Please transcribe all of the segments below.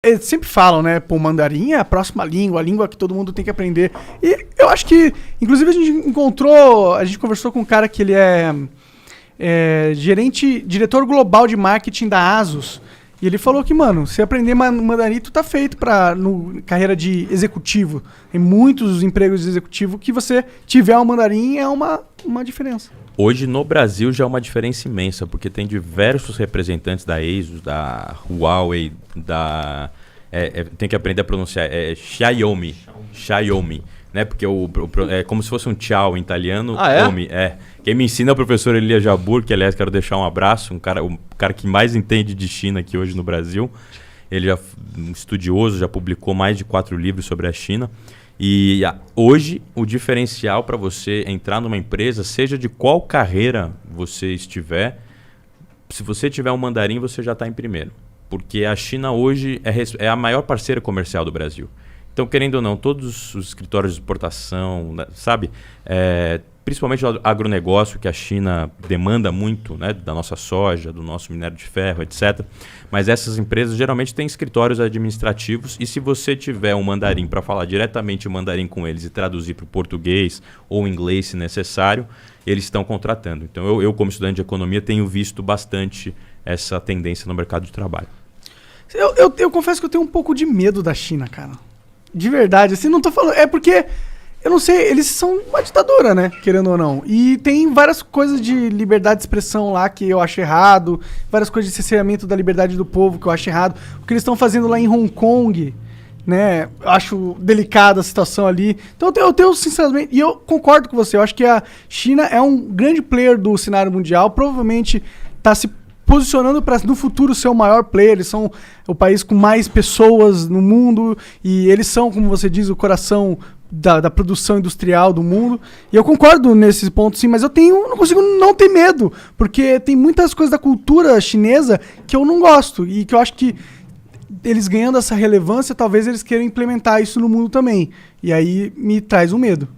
eles sempre falam, né? Pô, mandarim é a próxima língua, a língua que todo mundo tem que aprender. E eu acho que, inclusive, a gente conversou com um cara que ele é diretor global de marketing da Asus. E ele falou que, mano, se aprender mandarim, tu tá feito carreira de executivo. Tem muitos empregos de executivo que você tiver um mandarim é uma diferença. Hoje no Brasil já é uma diferença imensa, porque tem diversos representantes da ASUS, da Huawei, tem que aprender a pronunciar, Xiaomi, né? Porque é como se fosse um tchau em italiano. Omi, Quem me ensina é o professor Elia Jabbour, que aliás quero deixar um abraço, o cara que mais entende de China aqui hoje no Brasil. Ele é um estudioso, já publicou mais de 4 livros sobre a China. E hoje o diferencial para você entrar numa empresa, seja de qual carreira você estiver, se você tiver um mandarim, você já está em primeiro. Porque a China hoje é a maior parceira comercial do Brasil. Então, querendo ou não, todos os escritórios de exportação, sabe? Principalmente o agronegócio, que a China demanda muito, né? Da nossa soja, do nosso minério de ferro, etc. Mas essas empresas geralmente têm escritórios administrativos e se você tiver um mandarim para falar diretamente o mandarim com eles e traduzir para o português ou inglês se necessário, eles estão contratando. Então, eu como estudante de economia, tenho visto bastante essa tendência no mercado de trabalho. Eu confesso que eu tenho um pouco de medo da China, cara. De verdade, assim, não tô falando... É porque, eu não sei, eles são uma ditadura, né? Querendo ou não. E tem várias coisas de liberdade de expressão lá que eu acho errado. Várias coisas de cerceamento da liberdade do povo que eu acho errado. O que eles estão fazendo lá em Hong Kong, né? Eu acho delicada a situação ali. Então eu tenho, sinceramente... E eu concordo com você. Eu acho que a China é um grande player do cenário mundial. Provavelmente tá se posicionando para no futuro ser o maior player. Eles são o país com mais pessoas no mundo e eles são, como você diz, o coração da produção industrial do mundo. E eu concordo nesses pontos, sim, mas eu não consigo não ter medo, porque tem muitas coisas da cultura chinesa que eu não gosto e que eu acho que eles ganhando essa relevância, talvez eles queiram implementar isso no mundo também. E aí me traz um medo.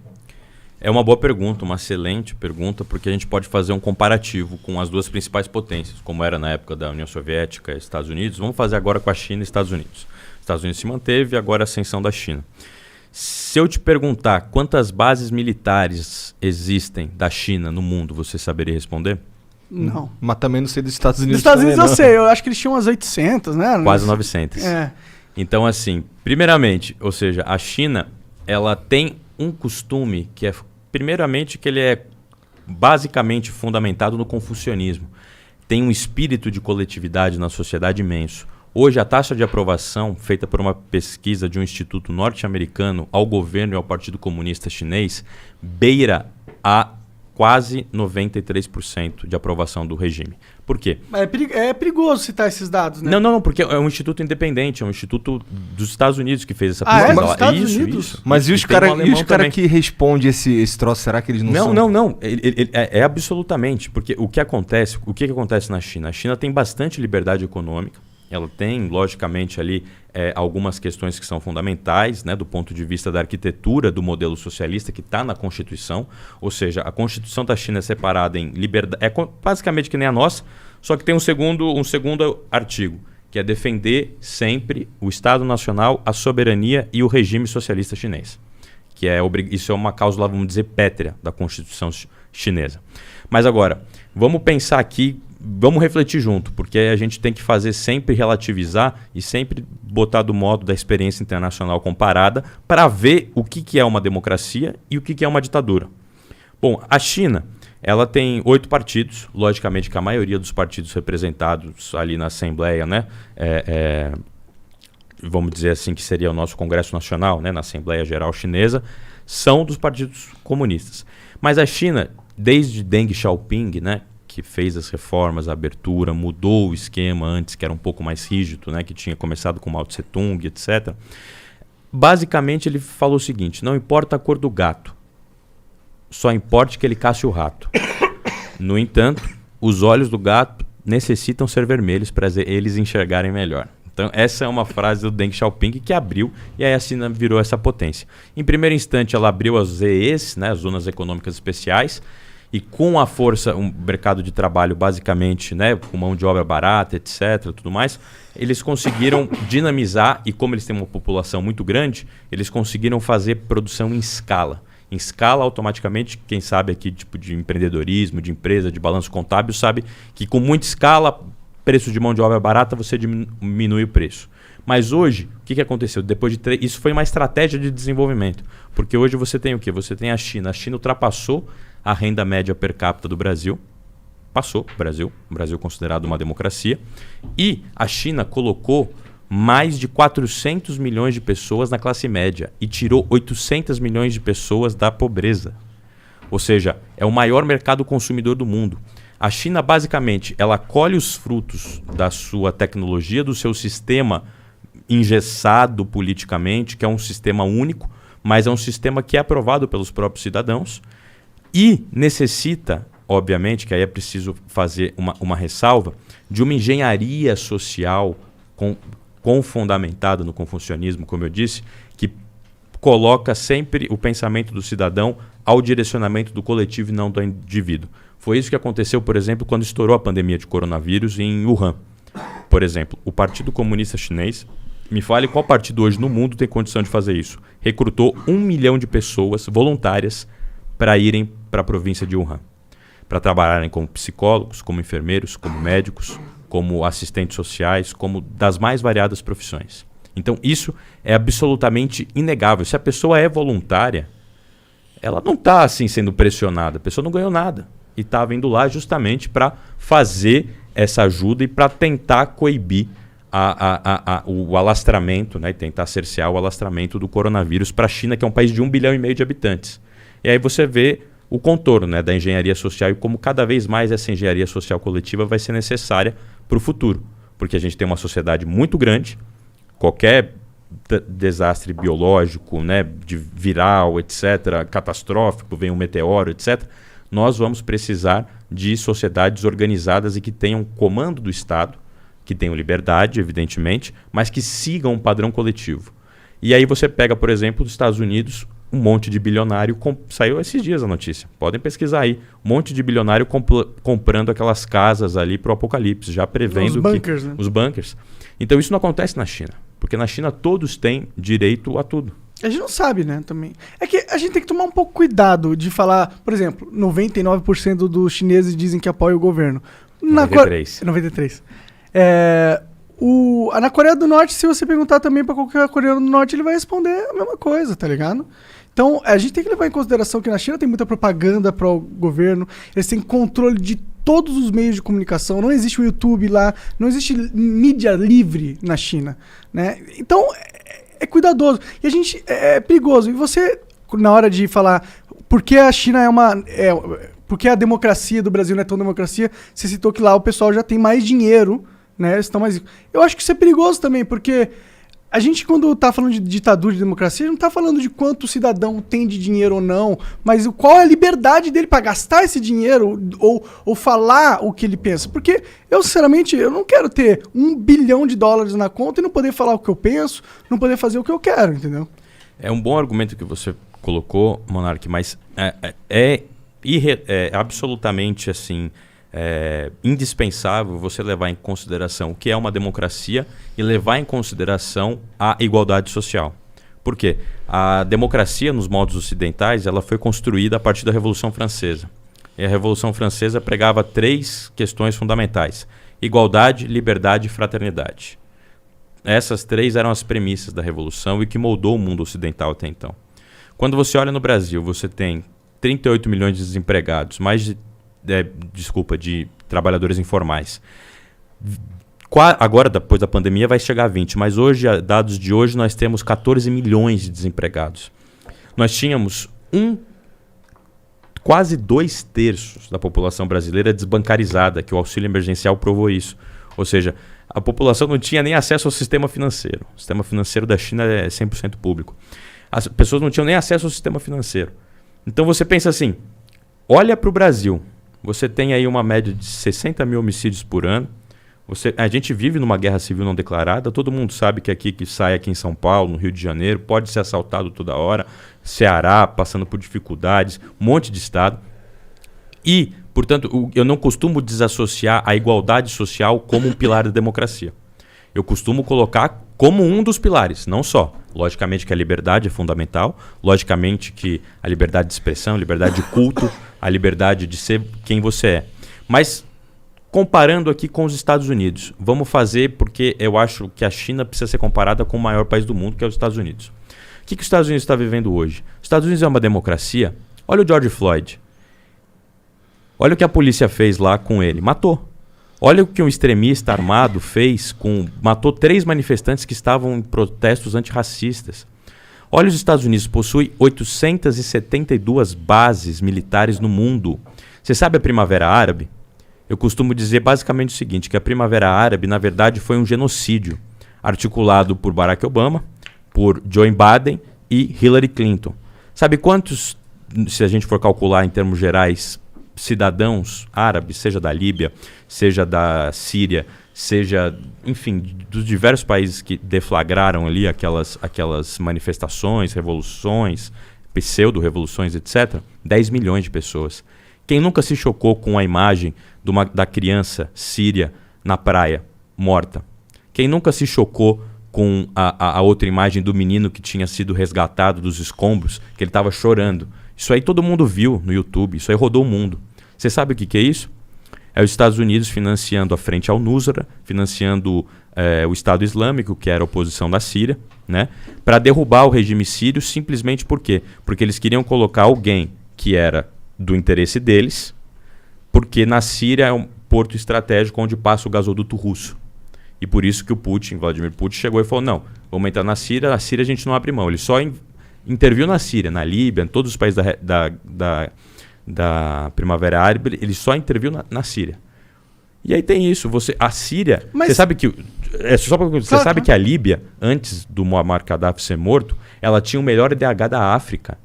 É uma boa pergunta, uma excelente pergunta, porque a gente pode fazer um comparativo com as duas principais potências, como era na época da União Soviética e Estados Unidos. Vamos fazer agora com a China e Estados Unidos. Estados Unidos se manteve e agora a ascensão da China. Se eu te perguntar quantas bases militares existem da China no mundo, você saberia responder? Não. Mas também não sei dos Estados Unidos. Dos Estados Unidos eu sei, eu acho que eles tinham umas 800, né? Quase 900. É. Então, assim, primeiramente, ou seja, a China, ela tem um costume que é... Primeiramente, que ele é basicamente fundamentado no confucionismo. Tem um espírito de coletividade na sociedade imenso. Hoje, a taxa de aprovação, feita por uma pesquisa de um instituto norte-americano ao governo e ao Partido Comunista Chinês, beira a quase 93% de aprovação do regime. Por quê? É perigoso citar esses dados, né? Não, porque é um instituto independente, é um instituto dos Estados Unidos que fez essa pesquisa. Dos Estados Unidos? Isso. Mas e os caras que respondem esse troço, será que eles não são? Não. É absolutamente. Porque o que acontece na China? A China tem bastante liberdade econômica. Ela tem, logicamente, ali algumas questões que são fundamentais, né, do ponto de vista da arquitetura do modelo socialista que está na Constituição. Ou seja, a Constituição da China é separada em liberdade... É basicamente que nem a nossa, só que tem um segundo artigo, que é defender sempre o Estado Nacional, a soberania e o regime socialista chinês. Isso é uma cláusula, vamos dizer, pétrea da Constituição chinesa. Mas agora, vamos pensar aqui... Vamos refletir junto, porque a gente tem que fazer sempre relativizar e sempre botar do modo da experiência internacional comparada para ver o que é uma democracia e o que é uma ditadura. Bom, a China, ela tem 8 partidos, logicamente que a maioria dos partidos representados ali na Assembleia, né, vamos dizer assim que seria o nosso Congresso Nacional, né, na Assembleia Geral Chinesa, são dos partidos comunistas. Mas a China, desde Deng Xiaoping, né, que fez as reformas, a abertura, mudou o esquema antes, que era um pouco mais rígido, né, que tinha começado com Mao Tse Tung, etc. Basicamente, ele falou o seguinte: não importa a cor do gato, só importa que ele casse o rato. No entanto, os olhos do gato necessitam ser vermelhos para eles enxergarem melhor. Então, essa é uma frase do Deng Xiaoping que abriu, e aí a China virou essa potência. Em primeiro instante, ela abriu as ZEs, né, as Zonas Econômicas Especiais, e com a força, um mercado de trabalho basicamente, né, com mão de obra barata, etc, tudo mais, eles conseguiram dinamizar, e como eles têm uma população muito grande, eles conseguiram fazer produção em escala. Em escala, automaticamente, quem sabe aqui tipo de empreendedorismo, de empresa, de balanço contábil, sabe que com muita escala, preço de mão de obra barata, você diminui o preço. Mas hoje, o que aconteceu? Depois de isso foi uma estratégia de desenvolvimento. Porque hoje você tem o quê? Você tem a China. A China ultrapassou a renda média per capita do Brasil. Passou o Brasil. O Brasil é considerado uma democracia. E a China colocou mais de 400 milhões de pessoas na classe média e tirou 800 milhões de pessoas da pobreza. Ou seja, é o maior mercado consumidor do mundo. A China, basicamente, ela colhe os frutos da sua tecnologia, do seu sistema engessado politicamente, que é um sistema único, mas é um sistema que é aprovado pelos próprios cidadãos e necessita, obviamente, que aí é preciso fazer uma ressalva, de uma engenharia social fundamentada no confucionismo, como eu disse, que coloca sempre o pensamento do cidadão ao direcionamento do coletivo e não do indivíduo. Foi isso que aconteceu, por exemplo, quando estourou a pandemia de coronavírus em Wuhan. Por exemplo, o Partido Comunista Chinês, me fale qual partido hoje no mundo tem condição de fazer isso. Recrutou 1 milhão de pessoas voluntárias para irem para a província de Wuhan, para trabalharem como psicólogos, como enfermeiros, como médicos, como assistentes sociais, como das mais variadas profissões. Então isso é absolutamente inegável. Se a pessoa é voluntária, ela não está assim sendo pressionada, a pessoa não ganhou nada. E está vindo lá justamente para fazer essa ajuda e para tentar coibir o alastramento, né, e tentar cercear o alastramento do coronavírus para a China, que é um país de 1,5 bilhão de habitantes. E aí você vê o contorno, né, da engenharia social e como cada vez mais essa engenharia social coletiva vai ser necessária para o futuro. Porque a gente tem uma sociedade muito grande, qualquer desastre biológico, né, de viral, etc., catastrófico, vem um meteoro, etc., nós vamos precisar de sociedades organizadas e que tenham comando do Estado, que tenham liberdade, evidentemente, mas que sigam um padrão coletivo. E aí você pega, por exemplo, os Estados Unidos, um monte de bilionário, saiu esses dias a notícia, podem pesquisar aí, um monte de bilionário comprando aquelas casas ali para o apocalipse, já prevendo né? Os bunkers. Então isso não acontece na China, porque na China todos têm direito a tudo. A gente não sabe, né, também. É que a gente tem que tomar um pouco cuidado de falar, por exemplo, 99% dos chineses dizem que apoiam o governo. 93%. Na Coreia do Norte, se você perguntar também para qualquer coreano do Norte, ele vai responder a mesma coisa, tá ligado? Então, a gente tem que levar em consideração que na China tem muita propaganda para o governo, eles têm controle de todos os meios de comunicação, não existe o YouTube lá, não existe mídia livre na China, né? Então, é cuidadoso. E a gente é perigoso. E você, na hora de falar por que a China por que a democracia do Brasil não é tão democracia, você citou que lá o pessoal já tem mais dinheiro, né? Eles estão mais... Eu acho que isso é perigoso também, porque a gente, quando está falando de ditadura de democracia, não está falando de quanto o cidadão tem de dinheiro ou não, mas qual é a liberdade dele para gastar esse dinheiro ou falar o que ele pensa. Porque eu, sinceramente, eu não quero ter $1 bilhão na conta e não poder falar o que eu penso, não poder fazer o que eu quero, entendeu? É um bom argumento que você colocou, Monark, mas é absolutamente assim... indispensável você levar em consideração o que é uma democracia e levar em consideração a igualdade social. Por quê? A democracia, nos modos ocidentais, ela foi construída a partir da Revolução Francesa. E a Revolução Francesa pregava 3 questões fundamentais: igualdade, liberdade e fraternidade. Essas 3 eram as premissas da Revolução e que moldou o mundo ocidental até então. Quando você olha no Brasil, você tem 38 milhões de desempregados, mais de trabalhadores informais. Agora, depois da pandemia, vai chegar a 20, mas hoje, dados de hoje, nós temos 14 milhões de desempregados. Nós tínhamos quase 2/3 da população brasileira desbancarizada, que o auxílio emergencial provou isso. Ou seja, a população não tinha nem acesso ao sistema financeiro. O sistema financeiro da China é 100% público. As pessoas não tinham nem acesso ao sistema financeiro. Então você pensa assim, olha para o Brasil. Você tem aí uma média de 60 mil homicídios por ano. A gente vive numa guerra civil não declarada. Todo mundo sabe que sai aqui em São Paulo, no Rio de Janeiro, pode ser assaltado toda hora. Ceará, passando por dificuldades, um monte de estado. E, portanto, eu não costumo desassociar a igualdade social como um pilar da democracia. Eu costumo colocar como um dos pilares, não só. Logicamente que a liberdade é fundamental, logicamente que a liberdade de expressão, a liberdade de culto, a liberdade de ser quem você é. Mas, comparando aqui com os Estados Unidos, vamos fazer porque eu acho que a China precisa ser comparada com o maior país do mundo, que é os Estados Unidos. O que os Estados Unidos está vivendo hoje? Os Estados Unidos é uma democracia. Olha o George Floyd. Olha o que a polícia fez lá com ele. Matou. Olha o que um extremista armado fez matou 3 manifestantes que estavam em protestos antirracistas. Olha, os Estados Unidos possuem 872 bases militares no mundo. Você sabe a Primavera Árabe? Eu costumo dizer basicamente o seguinte, que a Primavera Árabe, na verdade, foi um genocídio articulado por Barack Obama, por Joe Biden e Hillary Clinton. Sabe quantos, se a gente for calcular em termos gerais, cidadãos árabes, seja da Líbia, seja da Síria, seja, enfim, dos diversos países que deflagraram ali aquelas manifestações, revoluções, pseudo-revoluções, etc., 10 milhões de pessoas. Quem nunca se chocou com a imagem da criança síria na praia, morta? Quem nunca se chocou com a outra imagem do menino que tinha sido resgatado dos escombros, que ele estava chorando? Isso aí todo mundo viu no YouTube, isso aí rodou o mundo. Você sabe o que é isso? É os Estados Unidos financiando a Frente al-Nusra, financiando o Estado Islâmico, que era a oposição da Síria, né, para derrubar o regime sírio simplesmente por quê? Porque eles queriam colocar alguém que era do interesse deles, porque na Síria é um porto estratégico onde passa o gasoduto russo. E por isso que o Vladimir Putin, chegou e falou, não, vamos entrar na Síria a gente não abre mão. Ele só interviu na Síria, na Líbia, em todos os países da Primavera Árabe, ele só interviu na Síria. E aí tem isso, a Síria, você sabe que sabe que a Líbia, antes do Muammar Gaddafi ser morto, ela tinha o melhor IDH da África.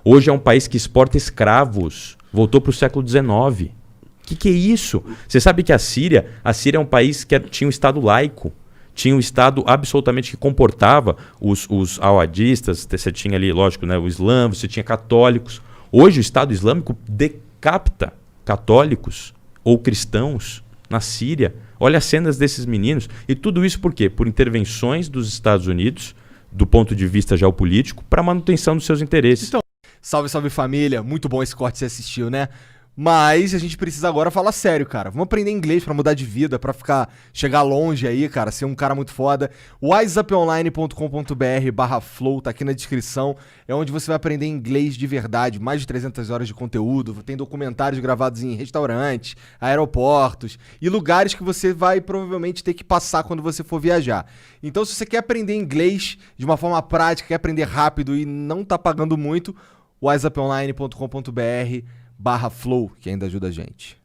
Hoje é um país que exporta escravos, voltou para o século XIX. O que é isso? Você sabe que a Síria é um país que tinha um Estado laico, tinha um Estado absolutamente que comportava os aladistas, você tinha ali, lógico, né, o Islã, você tinha católicos. Hoje o Estado Islâmico decapita católicos ou cristãos na Síria. Olha as cenas desses meninos. E tudo isso por quê? Por intervenções dos Estados Unidos, do ponto de vista geopolítico, para a manutenção dos seus interesses. Então, salve, salve família. Muito bom esse corte que você assistiu, né? Mas a gente precisa agora falar sério, cara. Vamos aprender inglês pra mudar de vida, pra chegar longe aí, cara, ser um cara muito foda. wiseuponline.com.br/flow tá aqui na descrição. É onde você vai aprender inglês de verdade. Mais de 300 horas de conteúdo. Tem documentários gravados em restaurantes, aeroportos e lugares que você vai provavelmente ter que passar quando você for viajar. Então, se você quer aprender inglês de uma forma prática, quer aprender rápido e não tá pagando muito, wiseuponline.com.br/flow, que ainda ajuda a gente.